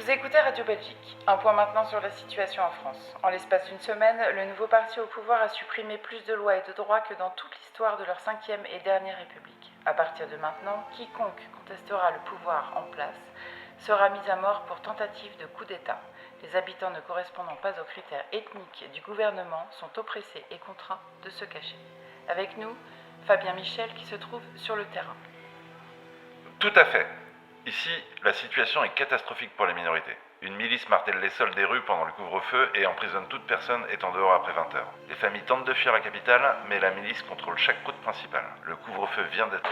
Vous écoutez Radio Belgique. Un point maintenant sur la situation en France. En l'espace d'une semaine, le nouveau parti au pouvoir a supprimé plus de lois et de droits que dans toute l'histoire de leur 5e et dernière République. À partir de maintenant, quiconque contestera le pouvoir en place sera mis à mort pour tentative de coup d'État. Les habitants ne correspondant pas aux critères ethniques du gouvernement sont oppressés et contraints de se cacher. Avec nous, Fabien Michel qui se trouve sur le terrain. Tout à fait. Ici, la situation est catastrophique pour les minorités. Une milice martèle les sols des rues pendant le couvre-feu et emprisonne toute personne étant dehors après 20h. Les familles tentent de fuir la capitale, mais la milice contrôle chaque route principale. Le couvre-feu vient d'être...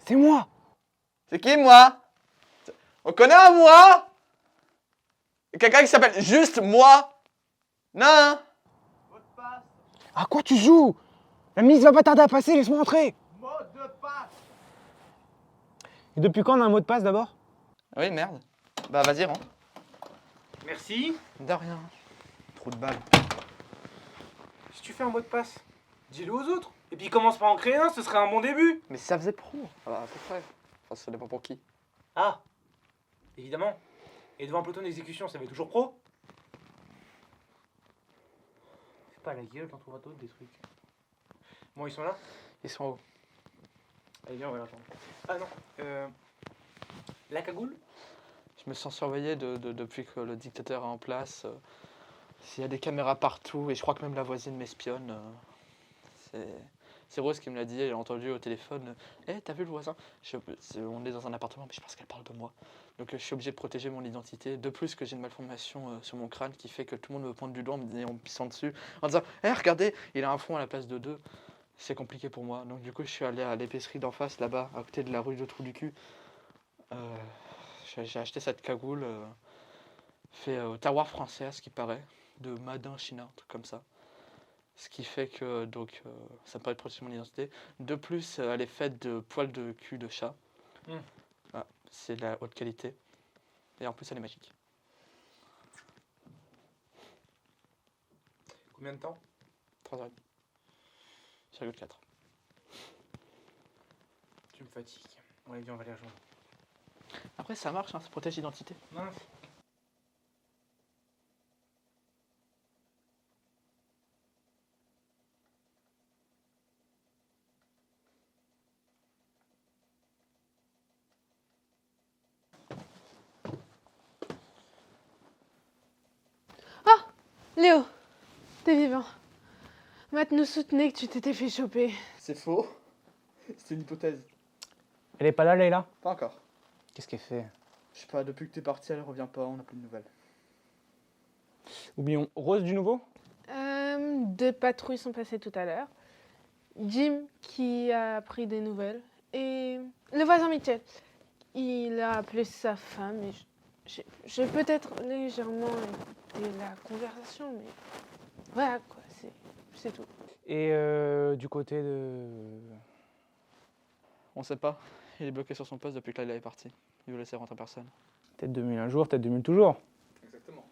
C'est moi! C'est qui, moi? On connaît un moi? Quelqu'un qui s'appelle juste moi? Non? À quoi tu joues? La ministre va pas tarder à passer, laisse-moi entrer! Mot de passe! Et depuis quand on a un mot de passe d'abord? Oui, merde. Bah, vas-y, rentre. Merci. De rien. Trop de balles. Si tu fais un mot de passe, dis-le aux autres. Et puis commence par en créer un, ce serait un bon début. Mais ça faisait pro. Ah bah, à peu près. Enfin, ça dépend pour qui. Ah, évidemment. Et devant un peloton d'exécution, ça va être toujours pro? C'est pas la gueule, t'en trouveras d'autres des trucs. Bon, ils sont là? Ils sont en haut. Allez, viens, on va les rejoindre. Ah non, la cagoule? Je me sens surveillé depuis que le dictateur est en place. S'il y a des caméras partout, et je crois que même la voisine m'espionne. C'est Rose qui me l'a dit, elle a entendu au téléphone. T'as vu le voisin? On est dans un appartement, mais je pense qu'elle parle de moi. Donc je suis obligé de protéger mon identité. De plus que j'ai une malformation sur mon crâne qui fait que tout le monde me pointe du doigt en me pissant dessus. En disant, regardez, il a un fond à la place de deux. C'est compliqué pour moi. Donc du coup, je suis allé à l'épicerie d'en face, là-bas, à côté de la rue de Trou du Cul. J'ai acheté cette cagoule, fait au terroir français, à ce qui paraît, de Madin China, un truc comme ça. Ce qui fait que donc ça me permet de protéger mon identité. De plus, elle est faite de poils de cul de chat. Ah, c'est de la haute qualité. Et en plus, elle est magique. Combien de temps? 3h30. 4. Tu me fatigues. On va les rejoindre. Après, ça marche, hein, ça protège l'identité. Mince. Léo, t'es vivant. Matt nous soutenait que tu t'étais fait choper. C'est faux. C'est une hypothèse. Elle est pas là, Leïla? Pas encore. Qu'est-ce qu'elle fait? Je sais pas, depuis que t'es parti, elle revient pas, on n'a plus de nouvelles. Oublions Rose du nouveau? 2 patrouilles sont passées tout à l'heure. Jim qui a pris des nouvelles. Et le voisin Mitchell. Il a appelé sa femme et j'ai peut-être légèrement écouté la conversation, mais voilà quoi, c'est tout. Et du côté de... On sait pas. Il est bloqué sur son poste depuis que Layla est partie. Il veut laisser rentrer personne. Tête de mule un jour, tête de mule toujours. Exactement.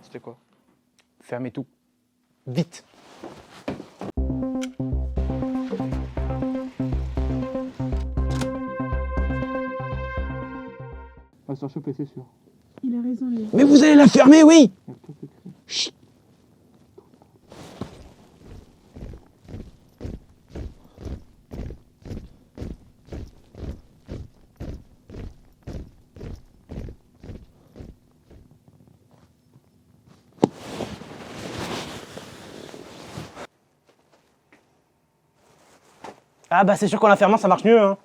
C'était quoi? Fermez tout. Vite. va se choper, c'est sûr. Il a raison, lui. Mais vous allez la fermer, oui! Chut. Ah bah c'est sûr qu'en la fermant ça marche mieux, hein.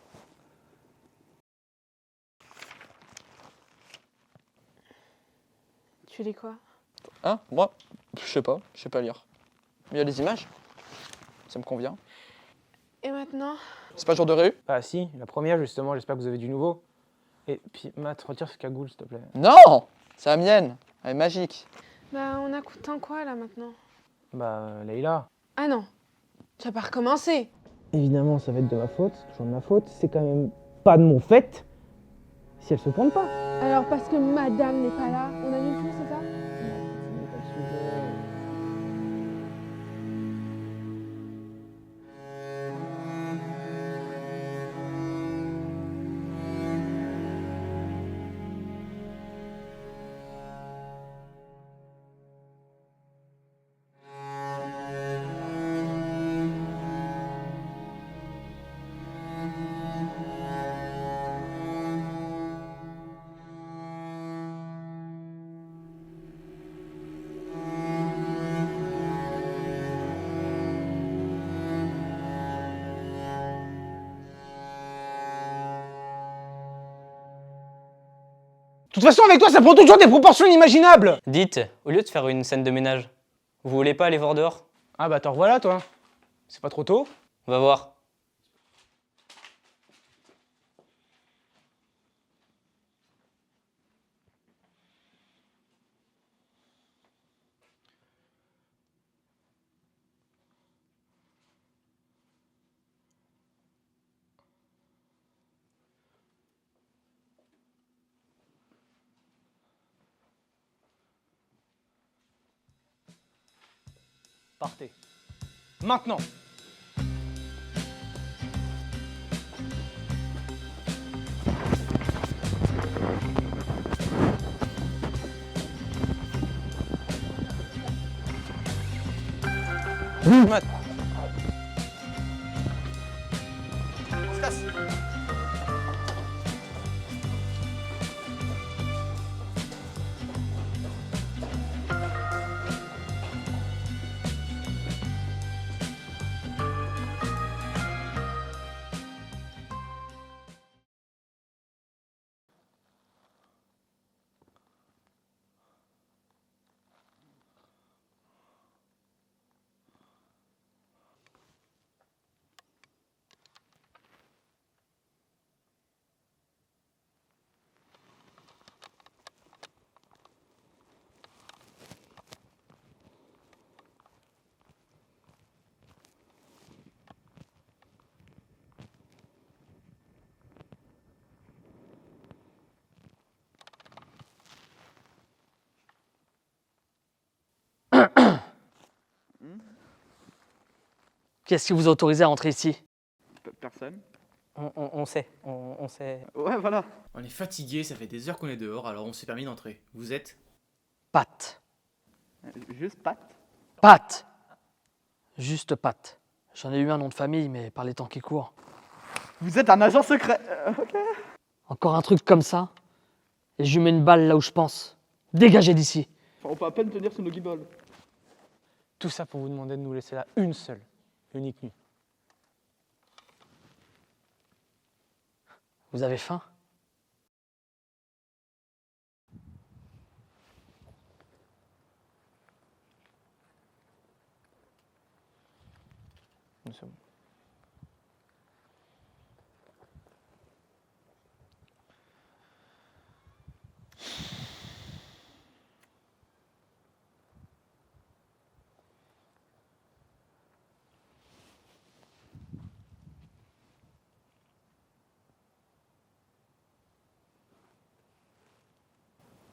Tu lis quoi? Hein? Moi? Je sais pas lire. Mais il y a des images. Ça me convient. Et maintenant? C'est pas jour de réu? Ah si, la première justement, j'espère que vous avez du nouveau. Et puis Matt, retire ce cagoule s'il te plaît. Non! C'est la mienne. Elle est magique. Bah, on a tant quoi, là, maintenant? Bah Leïla. Ah non, tu vas pas recommencer. Évidemment ça va être de ma faute, c'est toujours de ma faute, c'est quand même pas de mon fait si elle se pointe pas. Alors, parce que madame n'est pas là, on annule tout, c'est ça? De toute façon avec toi ça prend toujours des proportions inimaginables. Dites, au lieu de faire une scène de ménage, vous voulez pas aller voir dehors? Ah bah t'en revoilà toi. C'est pas trop tôt? On va voir. Partez. Maintenant. Matt. On se casse. Qu'est-ce qui vous a autorisé à entrer ici? Personne. On sait, on sait. Ouais, voilà. On est fatigué, ça fait des heures qu'on est dehors, alors on s'est permis d'entrer. Vous êtes? Pat. Juste Pat. Pat. Juste Pat. J'en ai eu un nom de famille, mais par les temps qui courent. Vous êtes un agent secret. Encore un truc comme ça, et je lui mets une balle là où je pense. Dégagez d'ici. On peut à peine tenir sous nos guibolles. Tout ça pour vous demander de nous laisser là une seule, unique nuit. Vous avez faim? Nous sommes.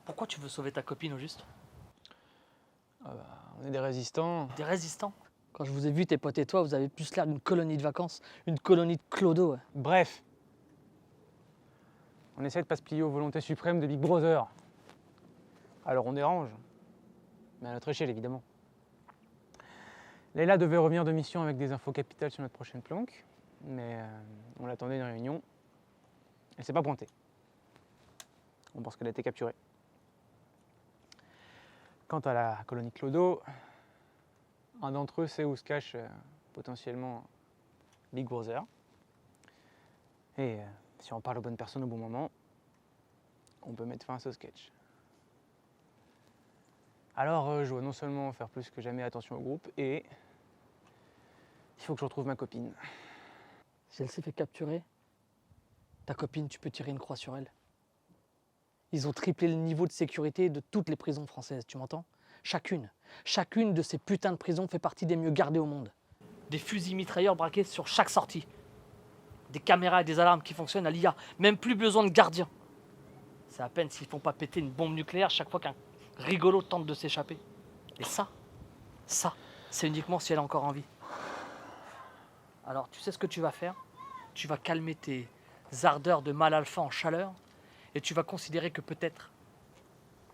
Pourquoi tu veux sauver ta copine au juste? On est des résistants. Des résistants? Quand je vous ai vu, tes potes et toi, vous avez plus l'air d'une colonie de vacances, une colonie de clodo. Ouais. Bref. On essaie de pas se plier aux volontés suprêmes de Big Brother. Alors on dérange, mais à notre échelle évidemment. Leila devait revenir de mission avec des infos capitales sur notre prochaine planque, mais on l'attendait dans une réunion. Elle s'est pas pointée. On pense qu'elle a été capturée. Quant à la colonie Clodo, un d'entre eux sait où se cache potentiellement Big Brother. Et si on parle aux bonnes personnes au bon moment, on peut mettre fin à ce sketch. Alors je dois non seulement faire plus que jamais attention au groupe, et il faut que je retrouve ma copine. Si elle s'est fait capturer, ta copine, tu peux tirer une croix sur elle. Ils ont triplé le niveau de sécurité de toutes les prisons françaises, tu m'entends? Chacune de ces putains de prisons fait partie des mieux gardées au monde. Des fusils mitrailleurs braqués sur chaque sortie. Des caméras et des alarmes qui fonctionnent à l'IA. Même plus besoin de gardiens. C'est à peine s'ils font pas péter une bombe nucléaire chaque fois qu'un rigolo tente de s'échapper. Et ça, c'est uniquement si elle a encore envie. Alors, tu sais ce que tu vas faire? Tu vas calmer tes ardeurs de mâle alpha en chaleur et tu vas considérer que peut-être,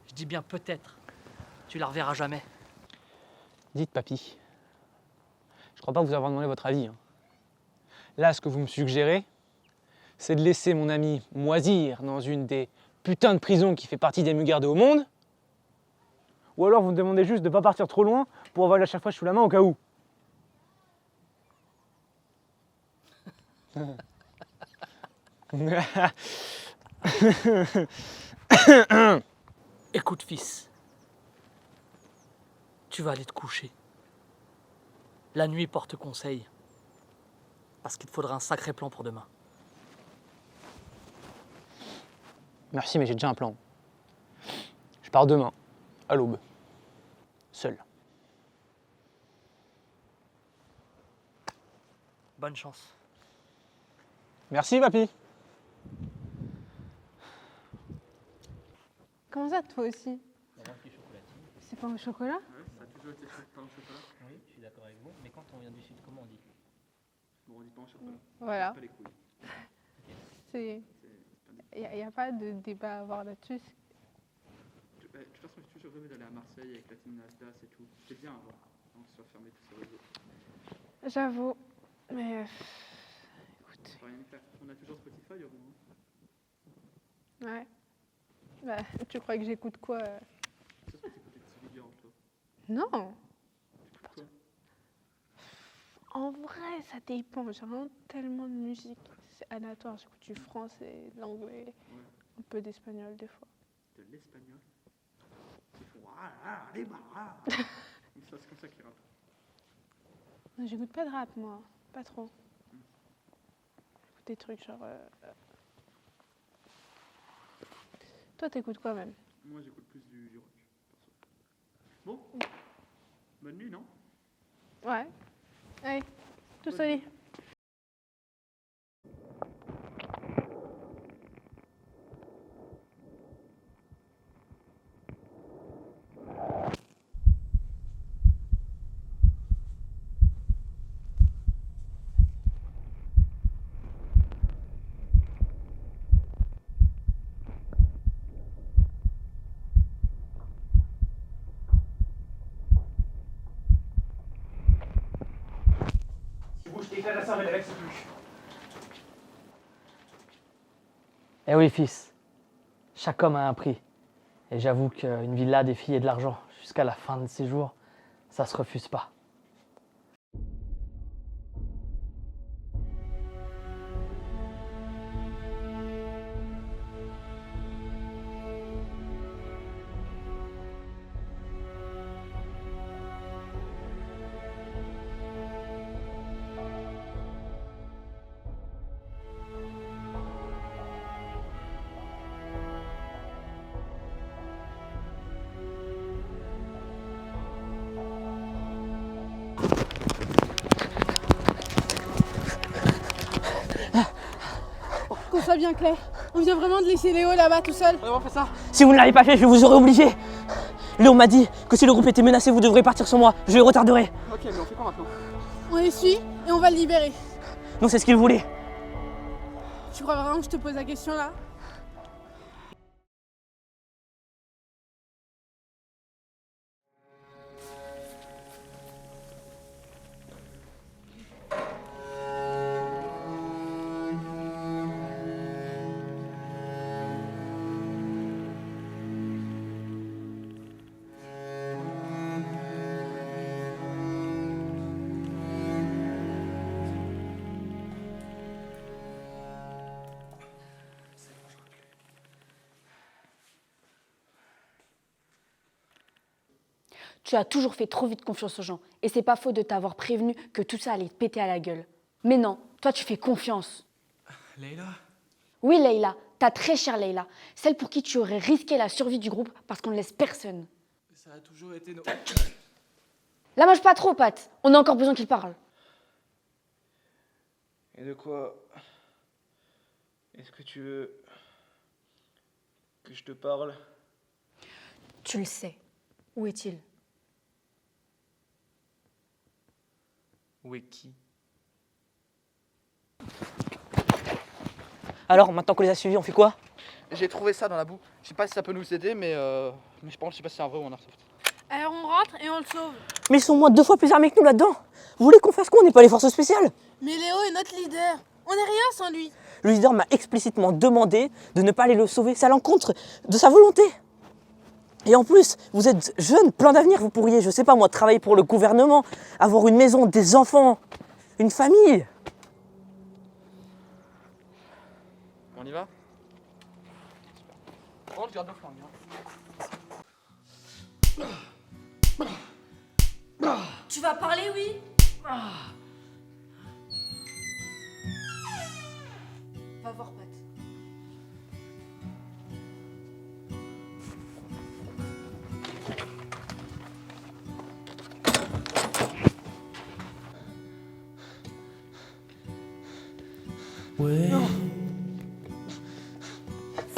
je dis bien peut-être, tu la reverras jamais. Dites papy, je crois pas vous avoir demandé votre avis. Là, ce que vous me suggérez, c'est de laisser mon ami moisir dans une des putains de prisons qui fait partie des mieux gardées au monde, ou alors vous me demandez juste de pas partir trop loin pour avoir à chaque fois sous la main au cas où. Écoute fils, tu vas aller te coucher. La nuit porte conseil, parce qu'il te faudra un sacré plan pour demain. Merci, mais j'ai déjà un plan. Je pars demain, à l'aube, seul. Bonne chance. Merci papy. Comment ça, toi aussi? C'est pas au chocolat? Ça a toujours été pain au chocolat. Oui, je suis d'accord avec vous, mais quand on vient du sud, comment on dit? Bon, on dit pain au chocolat. Voilà. Pas les couilles. Il n'y a pas de débat à avoir là-dessus. De toute façon, j'ai toujours rêvé d'aller à Marseille avec la team Nasdaq et tout. C'était bien avant, avant que ce soit fermé tous ces réseaux. J'avoue. Mais écoute. On peut rien y faire. On a toujours Spotify au bout. Ouais. Bah, tu crois que j'écoute quoi C'est ce que t'écoutais de Sylvie toi. Non. T'écoutes quoi? En vrai, ça dépend. J'ai vraiment tellement de musique. C'est aléatoire. J'écoute du français, de l'anglais, un peu d'espagnol des fois. De l'espagnol. Ils font allez, bah. C'est comme ça qu'ils rappent. Non, j'écoute pas de rap, moi. Pas trop. J'écoute des trucs genre. Toi, t'écoutes quoi même? Moi, j'écoute plus du rock, perso. Bon. Bonne nuit, non? Ouais. Allez, tous au lit. Eh oui, fils. Chaque homme a un prix. Et j'avoue qu'une villa, des filles et de l'argent jusqu'à la fin de ses jours, ça se refuse pas. Qu'on soit bien clair. On vient vraiment de laisser Léo là-bas tout seul. Vraiment fait ça? Si vous ne l'avez pas fait, je vous aurais obligé. Léo m'a dit que si le groupe était menacé, vous devrez partir sur moi. Je le retarderai. Ok, mais on fait quoi maintenant? On les suit et on va le libérer. Non, c'est ce qu'il voulait. Tu crois vraiment que je te pose la question là? Tu as toujours fait trop vite confiance aux gens. Et c'est pas faute de t'avoir prévenu que tout ça allait te péter à la gueule. Mais non, toi tu fais confiance. Leïla? Oui, Leïla, ta très chère Leïla. Celle pour qui tu aurais risqué la survie du groupe parce qu'on ne laisse personne. Ça a toujours été nos... La mange pas trop, Pat. On a encore besoin qu'il parle. Et de quoi est-ce que tu veux que je te parle? Tu le sais. Où est-il? Où est qui? Alors, maintenant qu'on les a suivis, on fait quoi? J'ai trouvé ça dans la boue. Je sais pas si ça peut nous aider, mais je pense, je sais pas si c'est un vrai ou un airsoft. Alors on rentre et on le sauve. Mais ils sont au moins 2 fois plus armés que nous là-dedans. Vous voulez qu'on fasse quoi? On n'est pas les forces spéciales. Mais Léo est notre leader. On n'est rien sans lui. Le leader m'a explicitement demandé de ne pas aller le sauver. C'est à l'encontre de sa volonté. Et en plus, vous êtes jeune, plein d'avenir. Vous pourriez, je sais pas moi, travailler pour le gouvernement, avoir une maison, des enfants, une famille. On y va? Oh, je garde le flingue. Tu vas parler, oui? Va voir Pat.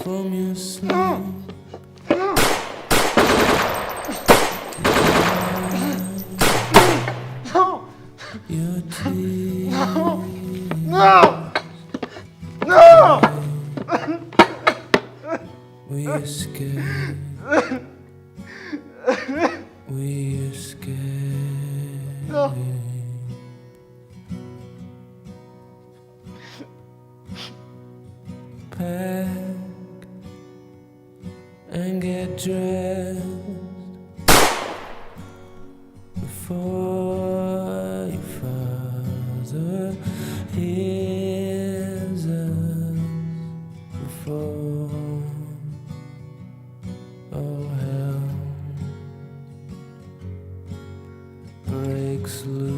From your sleep. Your tears. Non! We escape. We escape. Pack and get dressed before your father hears us, before all hell breaks loose.